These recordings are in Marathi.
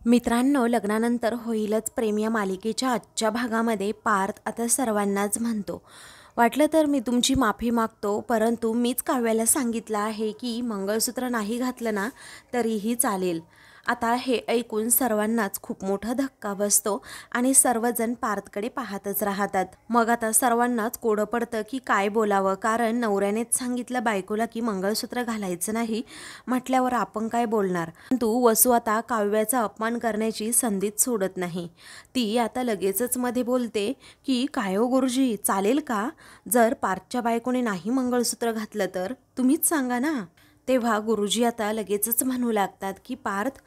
मित्रांनो, लग्नानंतर होईलच प्रेम या मालिकेच्या आजच्या भागामध्ये पार्थ आता सर्वांनाच म्हणतो, वाटलं तर मी तुमची माफी मागतो, परंतु मीच काव्याला सांगितलं आहे की मंगळसूत्र नाही घातलं ना तरीही चालेल। आता हे ऐकून सर्वांनाच खूप मोठा धक्का बसतो आणि सर्वजण पार्थकडे पाहतच राहतात। मग आता सर्वांनाच कोडं पडतं की काय बोलावं, कारण नवऱ्यानेच सांगितलं बायकोला की मंगळसूत्र घालायचं नाही म्हटल्यावर आपण काय बोलणार। परंतु वसू आता काव्याचा अपमान करण्याची संधीच सोडत नाही। ती आता लगेचच मध्ये बोलते की काय हो गुरुजी, चालेल का? जर पार्थच्या बायकोने नाही मंगळसूत्र घातलं तर तुम्हीच सांगा ना। तेव्हा गुरुजी आता लगेचच म्हणू लागतात की पार्थ,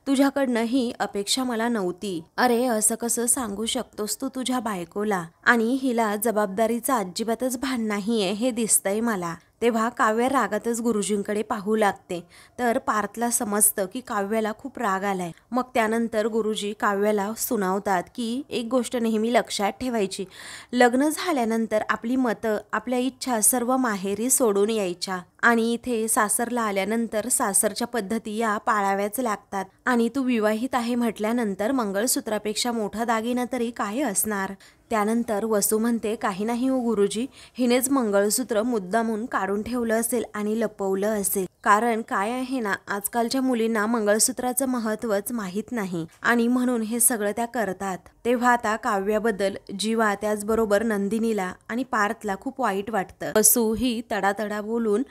तुझ्याकडनं ही अपेक्षा मला नव्हती। अरे असं कसं सांगू शकतोस तू तुझ्या बायकोला, आणि हिला जबाबदारीचा अजिबातच भान नाहीये हे दिसतंय मला। तेव्हा काव्य रागातच गुरुजींकडे पाहू लागते, तर पार्थला समजतं की काव्याला खूप राग आलाय। मग त्यानंतर गुरुजी काव्याला सुनावतात की एक गोष्ट नेहमी लक्षात ठेवायची, लग्न झाल्यानंतर आपली मतं, आपल्या इच्छा सर्व माहेरी सोडून यायच्या, आणि इथे सासरला आल्यानंतर सासरच्या पद्धती या पाळाव्याच लागतात। आणि तू विवाहित आहे म्हटल्यानंतर मंगळसूत्रापेक्षा मोठा दागिना तरी काय असणार। त्यानंतर वसू म्हणते, काही नाही हो गुरुजी, हिनेच मंगळसूत्र मुद्दामून काढून ठेवलं असेल आणि लपवलं असेल। कारण काय आहे ना, आजकालच्या मुलींना मंगळसूत्राचं महत्त्वच माहीत नाही आणि म्हणून हे सगळं त्या करतात। तेव्हा आता काव्याबद्दल जीवा, त्याचबरोबर नंदिनीला आणि पार्थला खूप वाईट वाटतं। वसू ही तडातडा बोलून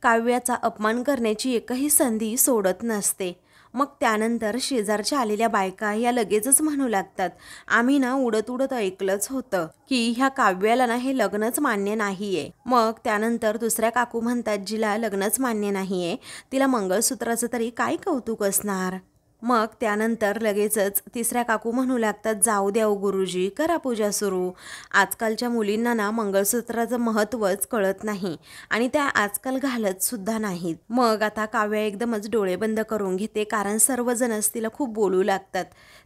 काव्याचा अपमान करण्याची एकही संधी सोडत नसते। मग त्यानंतर शेजारच्या आलेल्या बायका या लगेचच म्हणू लागतात, आम्ही ना उडत उडत ऐकलंच होतं की ह्या काव्याला ना हे लग्नच मान्य नाहीये। मग त्यानंतर दुसऱ्या काकू म्हणतात, जिला लग्नच मान्य नाहीये तिला मंगळसूत्राचं तरी काय कौतुक असणार। मग त्यानंतर लगेचच तिसऱ्या काकू म्हणू लागतात, जाऊ द्या गुरुजी, करा पूजा सुरू। आजकालच्या मुलींना ना मंगळसूत्राचं महत्त्वच कळत नाही आणि त्या आजकाल घालत सुद्धा नाहीत। मग आता काव्या एकदमच डोळे बंद करून घेते, कारण सर्वजणच तिला खूप बोलू लागतात।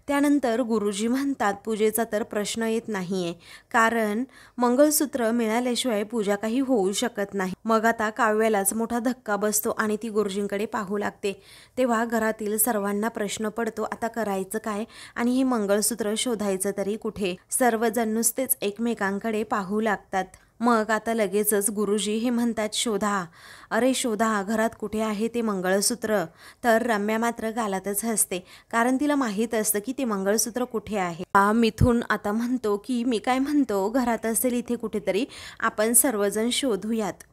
त्यानंतर गुरुजी म्हणतात, पूजेचा तर प्रश्न येत नाहीये, कारण मंगळसूत्र मिळाल्याशिवाय पूजा काही होऊ शकत नाही। मग आता काव्यालाच मोठा धक्का बसतो आणि ती गुरुजींकडे पाहू लागते। तेव्हा घरातील सर्वांना प्रश्न पडतो, आता करायचं काय आणि हे मंगळसूत्र शोधायचं तरी कुठे। सर्वजण नुसतेच एकमेकांकडे पाहू लागतात। मग आता लगेचच गुरुजी हे म्हणतात, शोधा, अरे शोधा, घरात कुठे आहे ते मंगळसूत्र। तर रम्या मात्र गालातच हसते, कारण तिला माहीत असतं की ते मंगळसूत्र कुठे आहे। मिथून आता म्हणतो की मी काय म्हणतो, घरात असेल इथे कुठेतरी, आपण सर्वजण शोधूयात।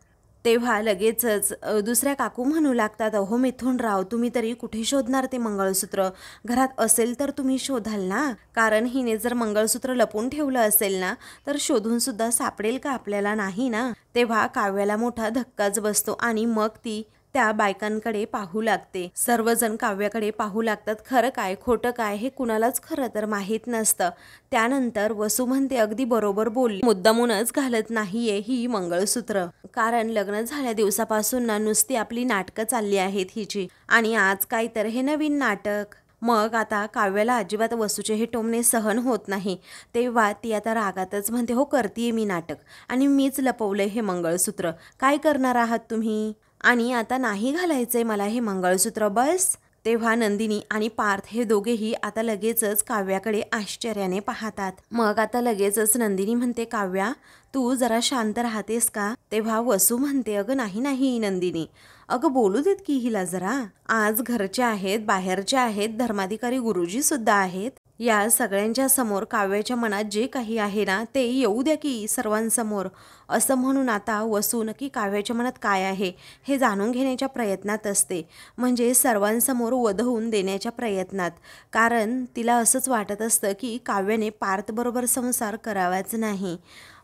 तेव्हा लगेचच दुसऱ्या काकू म्हणू लागतात, अहो मिथुनराव, तुम्ही तरी कुठे शोधणार ते मंगळसूत्र, घरात असेल तर तुम्ही शोधाल ना, कारण हिने जर मंगळसूत्र लपून ठेवलं असेल ना तर शोधून सुद्धा सापडेल का आपल्याला, नाही ना। तेव्हा काव्याला मोठा धक्काच बसतो आणि मग ती त्या बायकांकडे पाहू लागते। सर्वजण काव्याकडे पाहू लागतात, खरं काय खोटं काय हे कुणालाच खरं तर माहीत नसतं। त्यानंतर वसू म्हणते, अगदी बरोबर बोलली, मुद्दामूनच घालत नाहीये ही मंगळसूत्र, कारण लग्न झाल्या दिवसापासून ना नुसती आपली नाटकं चालली आहेत हिची, आणि आज काय तर हे नवीन नाटक। मग आता काव्याला अजिबात वसूचे हे टोमणे सहन होत नाही। तेव्हा ती आता रागातच म्हणते, हो करतीये मी नाटक, आणि मीच लपवलंय हे मंगळसूत्र, काय करणार आहात तुम्ही, आणि आता नाही घालायचंय मला हे मंगळसूत्र, बस। तेव्हा नंदिनी आणि पार्थ हे दोघेही आता लगेचच काव्याकडे आश्चर्याने पाहतात। मग आता लगेचच नंदिनी म्हणते, काव्या तू जरा शांत राहतेस का? तेव्हा वसू म्हणते, अगं नाही नाही नंदिनी, अगं बोलू देत की हिला जरा, आज घरचे आहेत, बाहेरचे आहेत, धर्माधिकारी गुरुजी सुद्धा आहेत, या सगळ्यांच्या समोर काव्याच्या मनात जे काही आहे ना ते येऊ द्या की सर्वांसमोर। असं म्हणून आता वसू नक्की काव्याच्या मनात काय आहे हे जाणून घेण्याच्या प्रयत्नात असते, म्हणजे सर्वांसमोर वधवून देण्याच्या प्रयत्नात, कारण तिला असंच वाटत असतं की काव्याने पार्थबरोबर संसार करावाच नाही।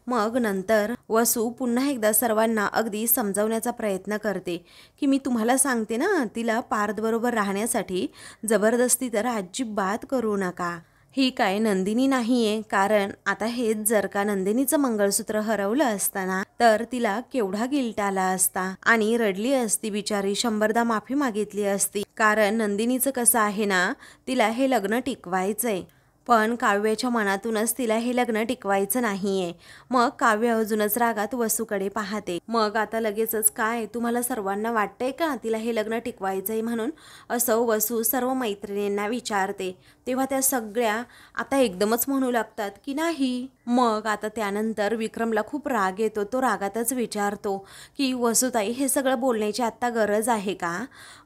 मग नंतर वसू पुन्हा एकदा सर्वांना अगदी समजावण्याचा प्रयत्न करते की मी तुम्हाला सांगते ना, तिला पार्थबरोबर राहण्यासाठी जबरदस्ती तर अजिबात करू नका। ही काय नंदिनी नाहीये, कारण आता हेच जर का नंदिनीचं मंगळसूत्र हरवलं असताना तर तिला केवढा गिल्ट आला असता आणि रडली असती बिचारी, 100दा माफी मागितली असती, कारण नंदिनीचं कसं आहे ना, तिला हे लग्न टिकवायचंय। पण काव्याच्या मनातूनच तिला हे लग्न टिकवायचं नाहीये. मग काव्य अजूनच रागात वसूकडे पाहते. मग आता लगेचच काय तुम्हाला सर्वांना वाटतंय का तिला हे लग्न टिकवायचंय म्हणून, असं वसू सर्व मैत्रिणींना विचारते. तेव्हा त्या सगळ्या आता एकदमच म्हणू लागतात की नाही. मग आता त्यानंतर विक्रमला खूप राग येतो. तो रागातच विचारतो की वसुताई हे सगळं बोलण्याची आत्ता गरज आहे का.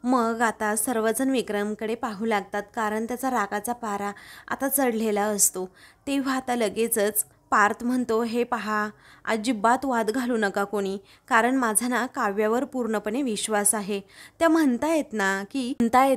मग आता सर्वजण विक्रमकडे पाहू लागतात, कारण त्याचा रागाचा पारा आता चढलेला असतो. तेव्हा आता लगेचच पार्थ म्हणतो, हे पहा अजिबात वाद घालू नका कोणी, कारण माझा ना काव्यावर पूर्णपणे विश्वास आहे. त्या म्हणतायत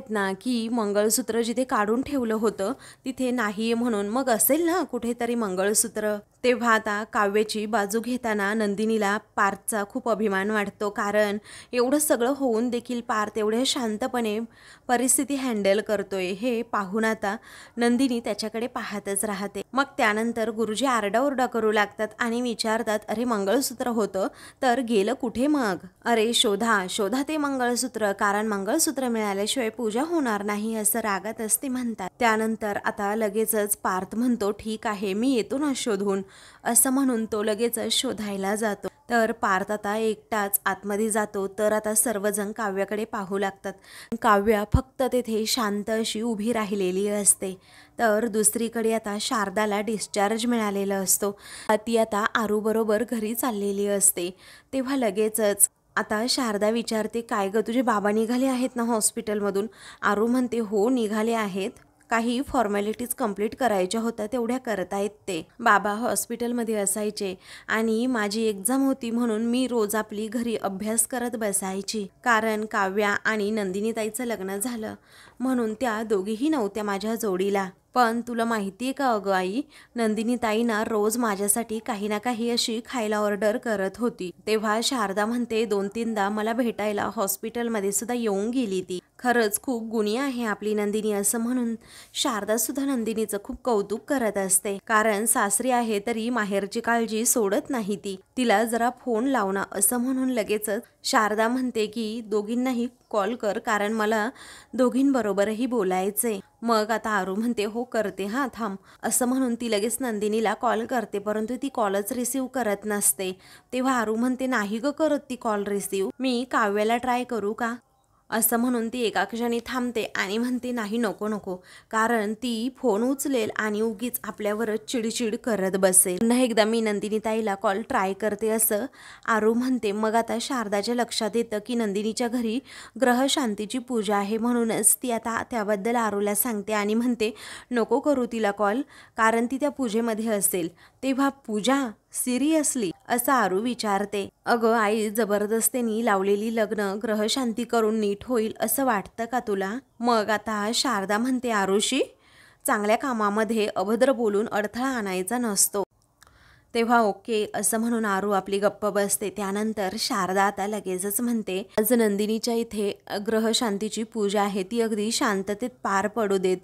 ना की मंगळसूत्र जिथे काढून ठेवलं होतं तिथे नाहीये म्हणून, मग असेल ना कुठेतरी मंगळसूत्र. तेव्हा आता काव्याची बाजू घेताना नंदिनीला पार्थचा खूप अभिमान वाटतो, कारण एवढं सगळं होऊन देखील पार्थ एवढ्या शांतपणे परिस्थिती हँडल करतोय हे पाहून आता नंदिनी त्याच्याकडे पाहतच राहते. मग त्यानंतर गुरुजी आरडाओरडा करू लागतात आणि विचारतात, अरे मंगळसूत्र होतं तर गेलं कुठे मग. अरे शोधा ते मंगळसूत्र, कारण मंगळसूत्र मिळाल्याशिवाय पूजा होणार नाही असं रागातच ते म्हणतात. त्यानंतर आता लगेचच पार्थ म्हणतो, ठीक आहे मी येतो ना शोधून, असं म्हणून तो लगेचच शोधायला जातो. तर पार्थ आता एकटाच आतमध्ये जातो. तर आता सर्वजण काव्याकडे पाहू लागतात. काव्या फक्त तेथे शांत अशी उभी राहिलेली असते. तर दुसरीकडे आता शारदाला डिस्चार्ज मिळालेला असतो. ती आता आरूबरोबर घरी चाललेली असते. तेव्हा लगेचच आता शारदा विचारते, काय ग तुझे बाबा निघाले आहेत ना हॉस्पिटलमधून. आरू म्हणते, हो निघाले आहेत, काही फॉर्मॅलिटीज कंप्लीट करायच्या होत्या तेवढ्या करतायत ते. बाबा हॉस्पिटलमध्ये असायचे आणि माझी एक्झाम होती म्हणून मी रोज आपली घरी अभ्यास करत बसायची, कारण काव्या आणि नंदिनीताईचं लग्न झालं म्हणून त्या दोघीही नव्हत्या माझ्या जोडीला. पण तुला माहिती आहे का अगं आई, नंदिनीताई ना रोज माझ्यासाठी काही ना काही अशी खायला ऑर्डर करत होती. तेव्हा शारदा म्हणते, 2-3दा मला भेटायला हॉस्पिटलमध्ये सुद्धा येऊन गेली ती. खरंच खूप गुणी आहे आपली नंदिनी, असं म्हणून शारदा सुद्धा नंदिनीचं खूप कौतुक करत असते, कारण सासरी आहे तरी माहेरची काळजी सोडत नाही ती. तिला जरा फोन लाव ना, असं म्हणून लगेचच शारदा म्हणते की दोघींनाही कॉल कर, कारण मला दोघींबरोबरही बोलायचे. मग आता आरू म्हणते, हो करते हा थांब, असं म्हणून ती लगेच नंदिनीला कॉल करते, परंतु ती कॉलच रिसीव करत नसते. तेव्हा आरू म्हणते, नाही ग करत ती कॉल रिसीव, मी काव्याला ट्राय करू का, असं म्हणून ती एका क्षणी थांबते आणि म्हणते, नाही नको, कारण ती फोन उचलेल आणि उगीच आपल्यावरच चिडचिड करत बसेल. पुन्हा एकदा मी नंदिनीताईला कॉल ट्राय करते, असं आरू म्हणते. मग आता शारदाच्या लक्षात येतं की नंदिनीच्या घरी ग्रहशांतीची पूजा आहे, म्हणूनच ती आता त्याबद्दल आरूला सांगते आणि म्हणते, नको करू तिला कॉल, कारण ती त्या पूजेमध्ये असेल. तेव्हा पूजा सिरियसली, असं आरू विचारते. अगं आई, जबरदस्तीने लावलेली लग्न ग्रहशांती करून नीट होईल असं वाटतं का तुला. मग आता शारदा म्हणते, आरूशी चांगल्या कामामध्ये अभद्र बोलून अडथळा आणायचा नसतो. तेव्हा ओके, असं म्हणून आरू आपली गप्प बसते. त्यानंतर शारदा आता लगेचच म्हणते, आज नंदिनीच्या इथे ग्रहशांतीची पूजा आहे, ती अगदी शांततेत पार पडू देत,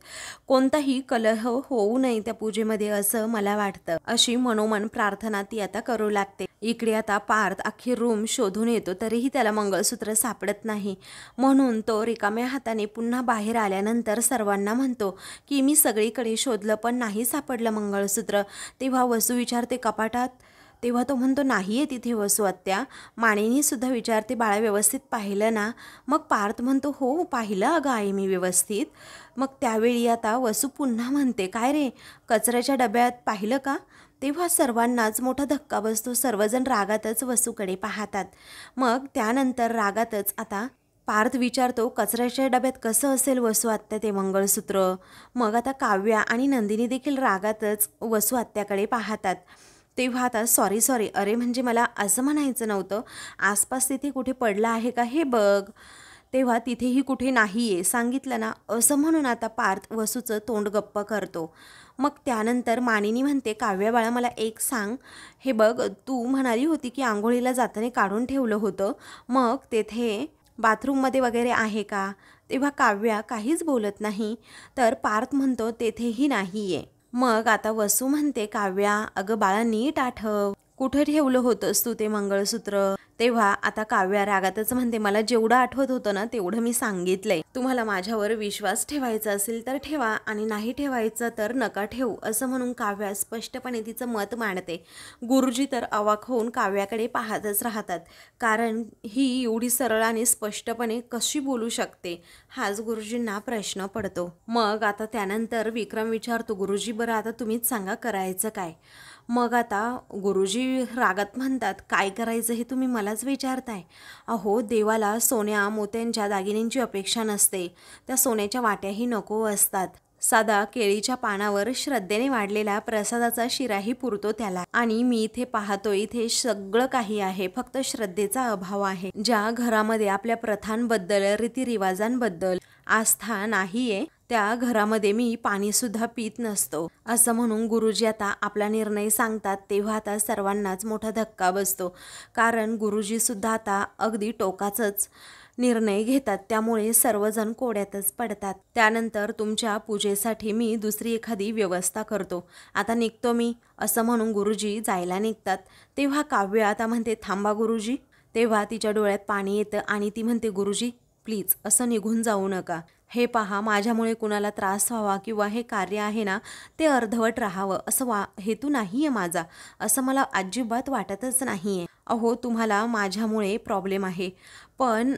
कोणताही कलह होऊ नये त्या पूजेमध्ये, असं मला वाटतं. अशी मनोमन प्रार्थना ती आता करू लागते. इकडे आता पार्थ अख्खी रूम शोधून येतो, तरीही त्याला मंगळसूत्र सापडत नाही, म्हणून तो रिकाम्या हाताने पुन्हा बाहेर आल्यानंतर सर्वांना म्हणतो की मी सगळीकडे शोधलं पण नाही सापडलं मंगळसूत्र. तेव्हा वसू विचारते, कपाटात. तेव्हा तो म्हणतो, नाही आहे तिथे वसू आत्या. माणिनी सुद्धा विचारते, बाळा व्यवस्थित पाहिलं ना. मग पार्थ म्हणतो, हो पाहिलं अगं आई मी व्यवस्थित. मग त्यावेळी आता वसू पुन्हा म्हणते, काय रे कचऱ्याच्या डब्यात पाहिलं का. तेव्हा सर्वांनाच मोठा धक्का बसतो. सर्वजण रागातच वसूकडे पाहतात. मग त्यानंतर रागातच आता पार्थ विचारतो, कचऱ्याच्या डब्यात कसं असेल वसू आत्या ते मंगळसूत्र. मग आता काव्या आणि नंदिनी देखील रागातच वसू आत्याकडे पाहतात. तेव्हा आता सॉरी, अरे म्हणजे मला असं म्हणायचं नव्हतं, आसपास तिथे कुठे पडलं आहे का हे बघ. तेव्हा तिथेही कुठे नाही आहे, सांगितलं ना, असं म्हणून आता पार्थ वसूचं तोंड गप्प करतो. मग त्यानंतर मानिनी म्हणते, काव्या बाळा मला एक सांग, हे बघ तू म्हणाली होती की आंघोळीला जाताना काढून ठेवलं होतं, मग तेथे बाथरूममध्ये वगैरे आहे का. तेव्हा काव्या काहीच बोलत नाही. तर पार्थ म्हणतो, तेथेही नाही आहे. मग आता वसू म्हणते, काव्या अगं बाळा नीट आठव, कुठं ठेवलं होतंस तू ते मंगळसूत्र. तेव्हा आता काव्या रागातच म्हणते, मला जेवढं आठवत होतं ना तेवढं मी सांगितलंय. तुम्हाला माझ्यावर विश्वास ठेवायचा असेल तर ठेवा आणि नाही ठेवायचं तर नका ठेवू, असं म्हणून काव्या स्पष्टपणे तिचं मत मांडते. गुरुजी तर अवाक होऊन काव्याकडे पाहतच राहतात, कारण ही एवढी सरळ आणि स्पष्टपणे कशी बोलू शकते हाच गुरुजींना प्रश्न पडतो. मग आता त्यानंतर विक्रम विचारतो, गुरुजी बरं आता तुम्हीच सांगा करायचं काय. मग आता गुरुजी रागात म्हणतात, काय करायचं हे तुम्ही मलाच विचारताय. अहो देवाला सोन्या मोत्यांच्या दागिन्यांची अपेक्षा नसते, त्या सोन्याच्या वाट्याही नको असतात. साधा केळीच्या पानावर श्रद्धेने वाढलेला प्रसादाचा शिराही पुरतो त्याला. आणि मी इथे पाहतो इथे सगळं काही आहे, फक्त श्रद्धेचा अभाव आहे. ज्या घरामध्ये आपल्या प्रथांबद्दल रीतिरिवाजांबद्दल आस्था नाहीये त्या घरामध्ये मी पाणी सुद्धा पित नसतो, असं म्हणून गुरुजी आता आपला निर्णय सांगतात. तेव्हा आता सर्वांनाच मोठा धक्का बसतो, कारण गुरुजी सुद्धा आता अगदी टोकाचंच निर्णय घेतात. त्यामुळे सर्वजण कोड्यातच पडतात. त्यानंतर तुमच्या पूजेसाठी मी दुसरी एखादी व्यवस्था करतो, आता निघतो मी, असं म्हणून गुरुजी जायला निघतात. तेव्हा काव्य आता म्हणते, थांबा गुरुजी. तेव्हा तिच्या डोळ्यात पाणी येतं आणि ती म्हणते, गुरुजी प्लीज असं निघून जाऊ नका. हे पहा, माझ्यामुळे कुणाला त्रास व्हावा किंवा हे कार्य आहे ना ते अर्धवट राहावं असं हेतू नाही आहे माझा, असं मला अजिबात वाटतच नाही आहे. अहो तुम्हाला माझ्यामुळे प्रॉब्लेम आहे, पण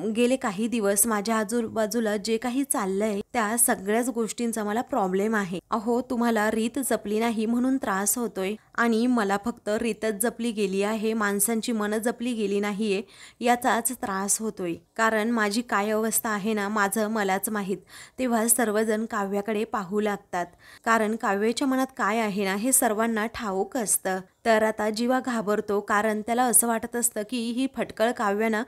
गेले काही दिवस माझ्या आजूबाजूला जे काही चाललंय त्या सगळ्याच गोष्टींचा मला प्रॉब्लेम आहे. अहो तुम्हाला रीत जपली नाही म्हणून त्रास होतोय आणि मला फक्त रीतच जपली गेली आहे, माणसांची मनं जपली गेली नाहीये याचाच त्रास होतोय. कारण माझी काय अवस्था आहे ना माझं मलाच माहीत. तेव्हा सर्वजण काव्याकडे पाहू लागतात, कारण काव्याच्या मनात काय आहे ना हे सर्वांना ठाऊक असतं. तर आता जीवा घाबरतो, कारण त्याला असं वाटत असतं की ही फटकळ काव्यानं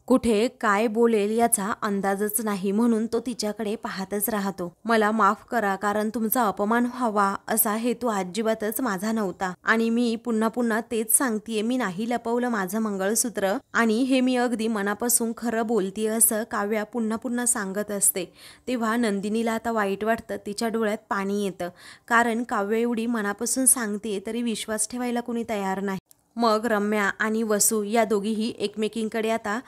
कुठे काय बोलेल याचा अंदाजच नाही, म्हणून तो तिच्याकडे पाहतच राहतो. मला माफ करा, कारण तुमचा अपमान व्हावा असा हेतू अजिबातच माझा नव्हता आणि मी पुन्हा पुन्हा तेच सांगतेय, मी नाही लपवलं माझं मंगळसूत्र आणि हे मी अगदी मनापासून खरं बोलतीये असं काव्या पुन्हा पुन्हा सांगत असते. तेव्हा नंदिनीला आता वाईट वाटतं, तिच्या डोळ्यात पाणी येतं, कारण काव्य एवढी मनापासून सांगते तरी विश्वास ठेवायला कोणी तयार नाही. मग रम्या आणि वसू या दोघीही एकमेकींकडे आता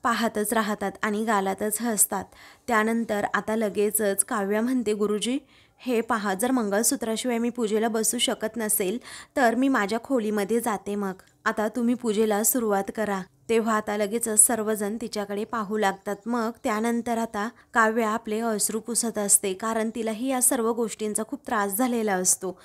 पाहतच राहतात आणि गालातच हसतात. त्यानंतर आता लगेचच काव्या म्हणते, गुरुजी हे पहा, जर मंगळसूत्राशिवाय मी पूजेला बसू शकत नसेल तर मी माझ्या खोलीमध्ये जाते, मग आता तुम्ही पूजेला सुरुवात करा. तेव्हा आता लगेचच सर्वजण तिच्याकडे पाहू लागतात. मग त्यानंतर आता काव्या आपले अश्रू पुसत असते, कारण तिलाही या सर्व गोष्टींचा खूप त्रास झालेला असतो.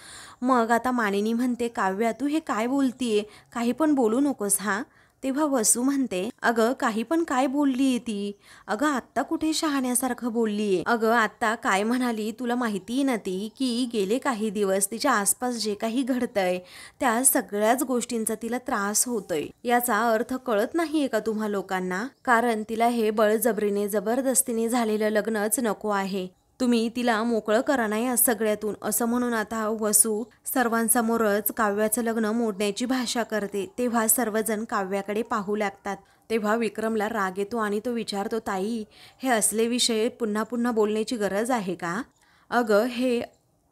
मग आता मानिनी म्हणते, काव्या तू हे काय बोलतीये, काही पण बोलू नकोस हा. तेव्हा वसू म्हणते, अगं काही पण काय बोललीये ती, अगं आत्ता कुठे शहाण्यासारखं बोललीये, अगं आत्ता काय म्हणाली तुला माहिती ना ती, की गेले काही दिवस तिच्या आसपास जे काही घडतंय त्या सगळ्याच गोष्टींचा तिला त्रास होतोय. याचा अर्थ कळत नाहीये का तुम्हा लोकांना, कारण तिला हे बळजबरीने जबरदस्तीने झालेलं लग्नच नको आहे, तुम्ही तिला मोकळं करा नाही या सगळ्यातून, असं म्हणून आता वसू सर्वांसमोरच काव्याचं लग्न मोडण्याची भाषा करते. तेव्हा सर्वजण काव्याकडे पाहू लागतात. तेव्हा विक्रमला राग येतो आणि तो विचारतो, ताई हे असले विषय पुन्हा पुन्हा बोलण्याची गरज आहे का. अगं हे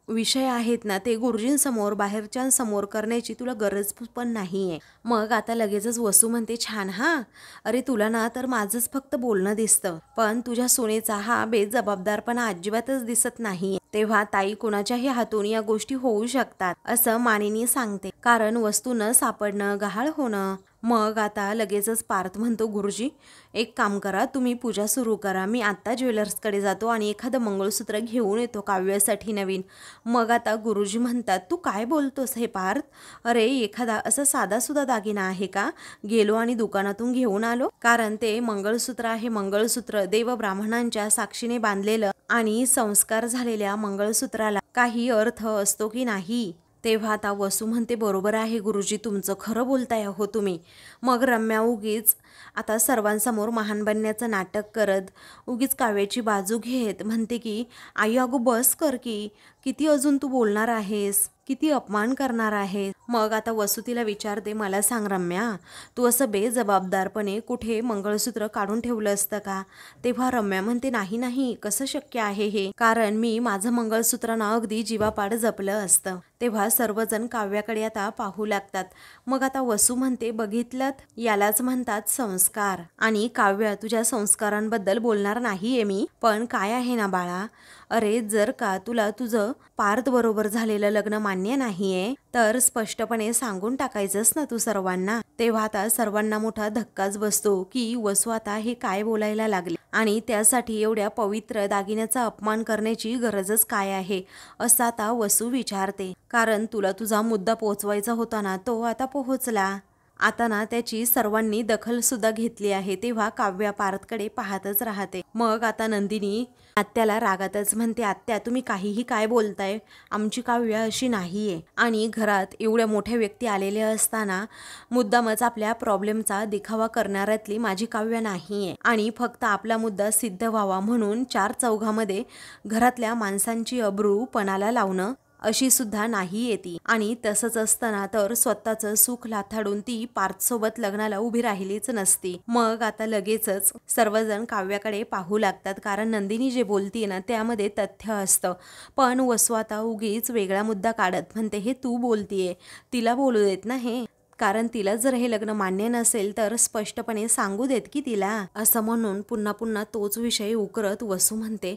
विषय आहेत ना ते गुरुजींसमोर बाहेरच्यांसमोर करण्याची तुला गरज पण नाही आहे. मग आता लगेचच वसू म्हणते, छान हां, अरे तुला ना तर माझंच फक्त बोलणं दिसतं, पण तुझ्या सोनेचा हा बेजबाबदारपणा अजिबातच दिसत नाही. तेव्हा ताई कुणाच्याही हातून या गोष्टी होऊ शकतात असं मानिनी सांगते, कारण वस्तू न सापडणं, गहाळ होणं. मग आता लगेचच पार्थ म्हणतो, गुरुजी एक काम करा, तुम्ही पूजा सुरू करा, मी आत्ता ज्वेलर्सकडे जातो आणि एखादं मंगळसूत्र घेऊन येतो काव्यासाठी नवीन. मग आता गुरुजी म्हणतात, तू काय बोलतोस हे पार्थ, अरे एखादा असा साधासुद्धा दागिना आहे का, गेलो आणि दुकानातून घेऊन आलो, कारण ते मंगळसूत्र आहे, मंगळसूत्र देव ब्राह्मणांच्या साक्षीने बांधलेलं आणि संस्कार झालेल्या मंगळसूत्राला काही अर्थ असतो की नाही. तेव्हा आता वसू म्हणते, बरोबर आहे गुरुजी, तुमचं खरं बोलताय हो तुम्ही. मग रम्या उगीच आता सर्वांसमोर महान बनण्याचं नाटक करत उगीच काव्याची बाजू घेत म्हणते की, आई अगो बस कर की, किती अजून तू बोलणार आहेस, किती अपमान करणार आहे. मग आता वसू तिला विचारते, मला सांग रम्या, तू असं बेजबाबदारपणे कुठे मंगळसूत्र काढून ठेवलं असतं का? तेव्हा रम्या म्हणते, नाही नाही, कसं शक्य आहे हे, कारण मी माझं मंगळसूत्र ना अगदी जीवापाड जपलं असतं. तेव्हा सर्वजण काव्याकडे आता पाहू लागतात. मग आता वसू म्हणते, बघितलं, यालाच म्हणतात संस्कार. आणि काव्या, तुझ्या संस्कारांबद्दल बोलणार नाहीये मी, पण काय आहे ना बाळा, अरे जर का तुला तुझं पार्थ बरोबर झालेलं लग्न मान्य नाहीये तर स्पष्टपणे सांगून टाकायचंस ना तू सर्वांना. तेव्हा आता सर्वांना मोठा धक्काच बसतो की वसू आता हे काय बोलायला लागली आणि त्यासाठी एवढ्या पवित्र दागिन्याचा अपमान करण्याची गरजच काय आहे असं आता वसू विचारते. कारण तुला तुझा मुद्दा पोहोचवायचा होता ना, तो आता पोहोचला. आता ना त्याची सर्वांनी दखल सुद्धा घेतली आहे. तेव्हा काव्या पार्थकडे पाहतच राहते. मग आता नंदिनी आत्याला रागातच म्हणते, आत्या तुम्ही काहीही काय बोलताय, आमची काव्या अशी नाहीये. आणि घरात एवढ्या मोठ्या व्यक्ती आलेल्या असताना मुद्दामच आपल्या प्रॉब्लेमचा दिखावा करणाऱ्यातली माझी काव्या नाहीये. आणि फक्त आपला मुद्दा सिद्ध व्हावा म्हणून चार चौघामध्ये घरातल्या माणसांची अब्रू पणाला लावणं अशी सुद्धा नाही येती. आणि तसंच असताना तर स्वतःचं सुख लाथाडून ती पार्थसोबत लग्नाला उभी राहिलीच नसती. मग आता लगेचच सर्वजण काव्याकडे पाहू लागतात, कारण नंदिनी जे बोलतीये ना त्यामध्ये तथ्य असतं. पण वसू आता उगीच वेगळा मुद्दा काढत म्हणते, हे तू बोलतीये, तिला बोलू देत ना हे, कारण तिला जर हे लग्न मान्य नसेल तर स्पष्टपणे सांगू देत की तिला. असं म्हणून पुन्हा पुन्हा तोच विषय उकरत वसू म्हणते,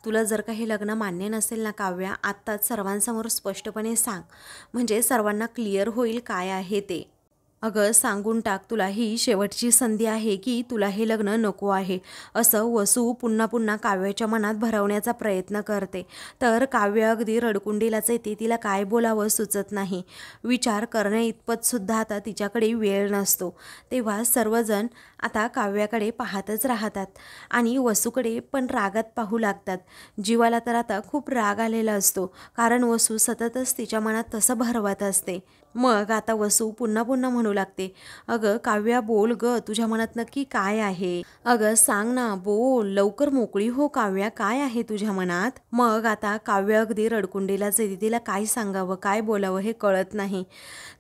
तुला जर का हे लग्न मान्य नसेल ना काव्या, आत्ताच सर्वांसमोर स्पष्टपणे सांग, म्हणजे सर्वांना क्लिअर होईल काय आहे ते. अगं सांगून टाक, तुला ही शेवटची संधी आहे की तुला हे लग्न नको आहे, असं वसू पुन्हा पुन्हा काव्याच्या मनात भरवण्याचा प्रयत्न करते. तर काव्य अगदी रडकुंडीलाच येते, तिला काय बोलावं सुचत नाही. विचार करण्या इतपत सुद्धा आता तिच्याकडे वेळ नसतो. तेव्हा सर्वजण आता काव्याकडे पाहतच राहतात आणि वसूकडे पण रागात पाहू लागतात. जीवाला तर आता खूप राग आलेला असतो, कारण वसू सततच तिच्या मनात तसं भरवत असते. मग आता वसू पुन्हा पुन्हा म्हणू लागते, अगं काव्या बोल ग, तुझ्या मनात नक्की काय आहे, अगं सांग ना, बोल लवकर, मोकळी हो काव्या, काय आहे तुझ्या मनात. मग आता काव्य अगदी रडकुंडीलाच येते, तिला काय सांगावं काय बोलावं हे कळत नाही.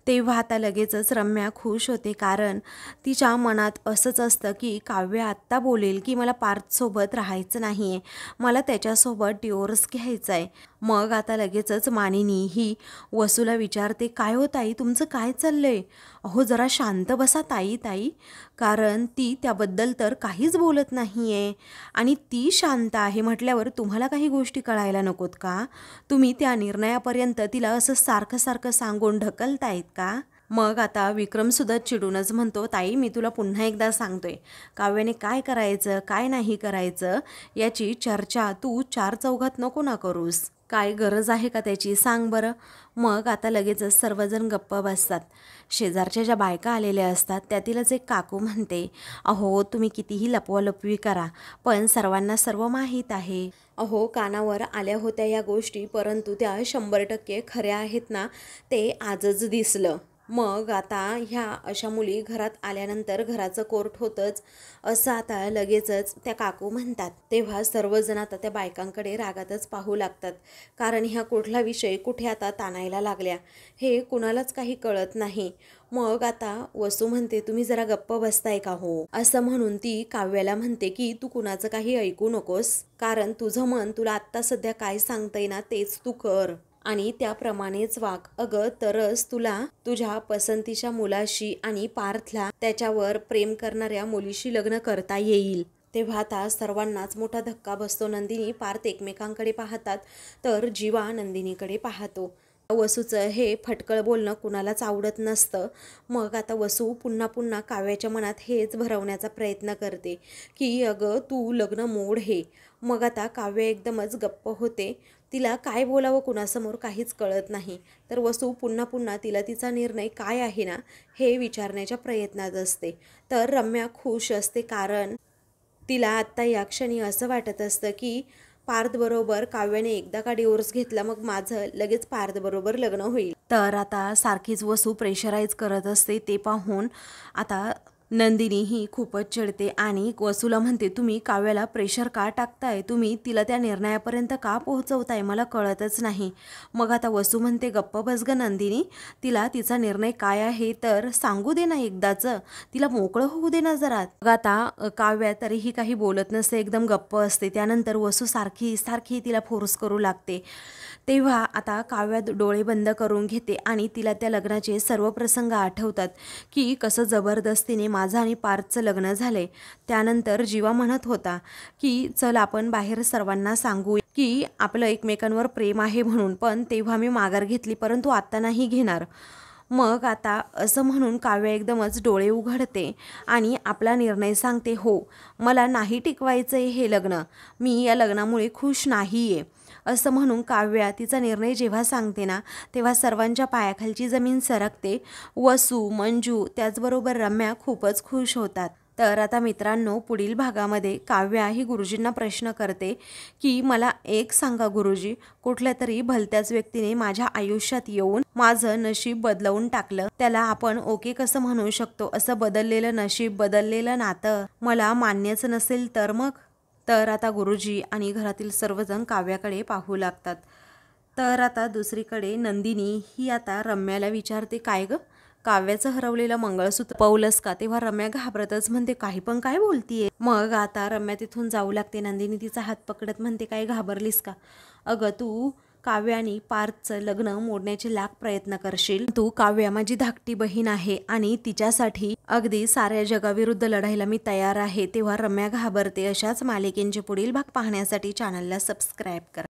तेव्हा आता लगेचच रम्या खुश होते, कारण तिच्या मनात असंच असतं की काव्य आत्ता बोलेल की मला पार्थसोबत राहायचं नाही आहे, मला त्याच्यासोबत डिवोर्स घ्यायचा आहे. मग आता लगेचच मानिनी ही वसूला विचारते, काय हो ताई, तुमचं काय चाललंय, अहो जरा शांत बसा ताई ताई, कारण ती त्याबद्दल तर काहीच बोलत नाही आहे आणि ती शांत आहे म्हटल्यावर तुम्हाला काही गोष्टी कळायला नकोत का, तुम्ही त्या निर्णयापर्यंत तिला असं सारखं सारखं सांगून ढकलतायत का. मग आता विक्रमसुद्धा चिडूनच म्हणतो, ताई मी तुला पुन्हा एकदा सांगतोय, काव्याने काय करायचं काय नाही करायचं याची चर्चा तू चार चौघात नको ना करूस, काय गरज आहे का त्याची, सांग बरं. मग आता लगेचच सर्वजण गप्प बसतात. शेजारच्या ज्या बायका आलेल्या असतात त्यातीलच एक काकू म्हणते, अहो तुम्ही कितीही लपवालपवी करा पण सर्वांना सर्व माहीत आहे. अहो कानावर आल्या होत्या या गोष्टी, परंतु त्या 100% खऱ्या आहेत ना, ते आजच दिसलं. मग आता ह्या अशा मुली घरात आल्यानंतर घराचं कोर्ट होतंच असं आता लगेचच त्या काकू म्हणतात. तेव्हा सर्वजण आता त्या बायकांकडे रागातच पाहू लागतात, कारण ह्या कुठला विषय कुठे आता ताणायला लागल्या हे कुणालाच काही कळत नाही. मग आता वसू म्हणते, तुम्ही जरा गप्प बसताय का हो, असं म्हणून ती काव्याला म्हणते की तू कुणाचं काही ऐकू नकोस, कारण तुझं मन तुला आत्ता सध्या काय सांगतंय ना तेच तू कर आणि त्याप्रमाणेच वाग. अगं तरच तुला तुझ्या पसंतीच्या मुलाशी आणि पार्थला त्याच्यावर प्रेम करणाऱ्या मुलीशी लग्न करता येईल. तेव्हा आता सर्वांनाच मोठा धक्का बसतो. नंदिनी पार्थ एकमेकांकडे पाहतात तर जीवा नंदिनीकडे पाहतो. वसूचं हे फटकळ बोलणं कुणालाच आवडत नसतं. मग आता वसू पुन्हा पुन्हा काव्याच्या मनात हेच भरवण्याचा प्रयत्न करते की अगं तू लग्न मोड हे. मग आता काव्य एकदमच गप्प होते, तिला काय बोलावं कुणासमोर काहीच कळत नाही. तर वसू पुन्हा पुन्हा तिला तिचा निर्णय काय आहे ना हे विचारण्याच्या प्रयत्नात असते. तर रम्या खुश असते, कारण तिला आत्ता या क्षणी असं वाटत असतं की पार्थबरोबर काव्याने एकदा का डिवोर्स घेतला मग माझं लगेच पार्थबरोबर लग्न होईल. तर आता सारखीच वसू प्रेशराईज करत असते. ते पाहून आता नंदिनी ही खूपच चिडते आणि वसूला म्हणते, तुम्ही काव्याला प्रेशर का टाकताय, तुम्ही तिला त्या निर्णयापर्यंत का पोहोचवताय, मला कळतच नाही. मग आता वसू म्हणते, गप्प बस ग नंदिनी, तिला तिचा निर्णय काय आहे तर सांगू दे ना एकदाचं, तिला मोकळं होऊ दे ना जरा. मग आता काव्या तरीही काही बोलत नसते, एकदम गप्प असते. त्यानंतर वसू सारखी सारखी तिला फोर्स करू लागते. तेव्हा आता काव्या डोळे बंद करून घेते आणि तिला त्या लग्नाचे सर्व प्रसंग आठवतात की कसं जबरदस्तीने माझं आणि पार्थचं लग्न झालंय. त्यानंतर जीवा म्हणत होता की चल आपण बाहेर सर्वांना सांगू की आपलं एकमेकांवर प्रेम आहे म्हणून, पण तेव्हा मी माघार घेतली, परंतु आत्ता नाही घेणार. मग आता असं म्हणून काव्या एकदमच डोळे उघडते आणि आपला निर्णय सांगते, हो मला नाही टिकवायचं आहे हे लग्न, मी या लग्नामुळे खुश नाही आहे. असं म्हणून काव्या तिचा निर्णय जेव्हा सांगते ना, तेव्हा सर्वांच्या पायाखालची जमीन सरकते. वसू, मंजू त्याचबरोबर रम्या खूपच खुश होतात. तर आता मित्रांनो, पुढील भागामध्ये काव्या ही गुरुजींना प्रश्न करते की मला एक सांगा गुरुजी, कुठल्या तरी भलत्याच व्यक्तीने माझ्या आयुष्यात येऊन माझं नशीब बदलवून टाकलं, त्याला आपण ओके कसं म्हणू शकतो, असं बदललेलं नशीब, बदललेलं नातं मला मान्यच नसेल तर मग. तर आता गुरुजी आणि घरातील सर्वजण काव्याकडे पाहू लागतात. तर आता दुसरीकडे नंदिनी ही आता रम्याला विचारते, काय ग काव्याचं हरवलेलं मंगळसूत्र पावलंस का. तेव्हा रम्या घाबरतच म्हणते, काही पण काय बोलतीये. मग आता रम्या तिथून जाऊ लागते. नंदिनी तिचा हात पकडत म्हणते, काय घाबरलीस का, अगं तू काव्या आणि पार्थचं लग्न मोडण्याचे लाख प्रयत्न करशील, तू काव्या माझी धाकटी बहीण आहे आणि तिच्यासाठी अगदी साऱ्या जगाविरुद्ध लढायला मी तयार आहे. तेव्हा रम्या घाबरते. अशाच मालिकेंचे पुढील भाग पाहण्यासाठी चॅनलला सबस्क्राईब करा.